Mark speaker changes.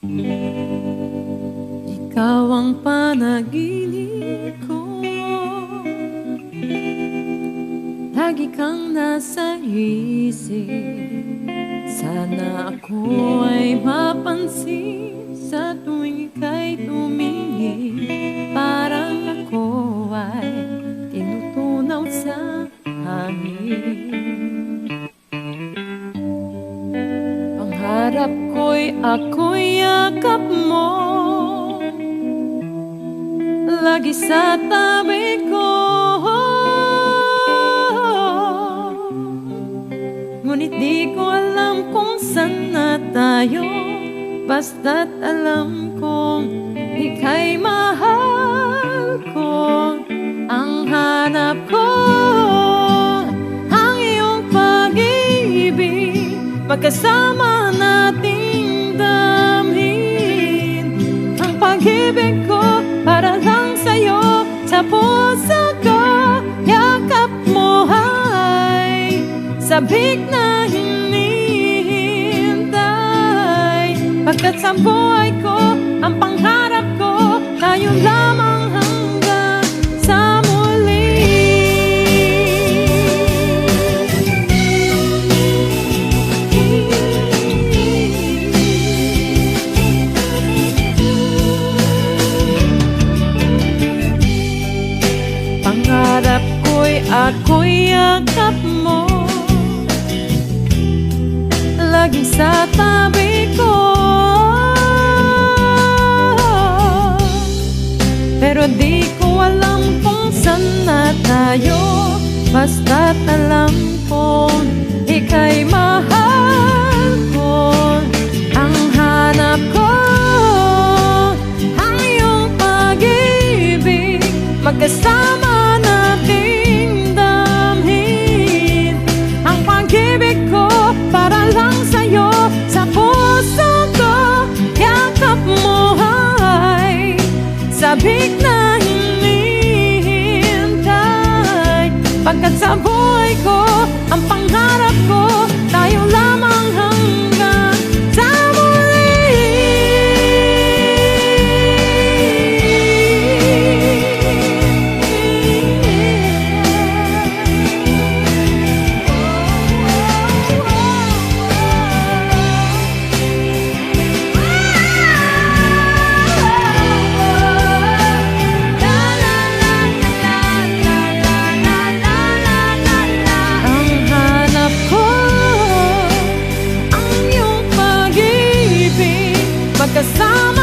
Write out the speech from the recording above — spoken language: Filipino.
Speaker 1: Ikaw ang panaginip ko, lagi kang nasa isip. Sana ako ay mapansin sa tuwing ika'y tumingin. Parang ako ay tinutunaw sa hangin. Pangarap ako'y yakap mo, lagi sa tabi ko. Ngunit di ko alam kung saan na tayo, basta't alam kong ika'y mahal ko. Ang hanap ko, ang iyong pag-ibig, magkasama nating damhin. Ang pag-ibig ko para lang sa'yo, sa puso ko, yakap mo ay sabik na hinihintay. Pagkat sa buhay ko, ang pangarap ko, tayo lamang hanggang sa muli. Pangarap ako'y yakap mo, laging sa tabi ko. Pero di ko alam kung saan na tayo, basta't alam kong ika'y mahal ko. Ang hanap ko, ang iyong pag-ibig, magkasama nating damhin. Ang pag-ibig ko para lang sa'yo, sa puso ko, yakap mo ay sabik na hinihintay. Pagkat sa buhay ko, ang pangarap ko, tayo lamang hanggang sa muli. Magkasama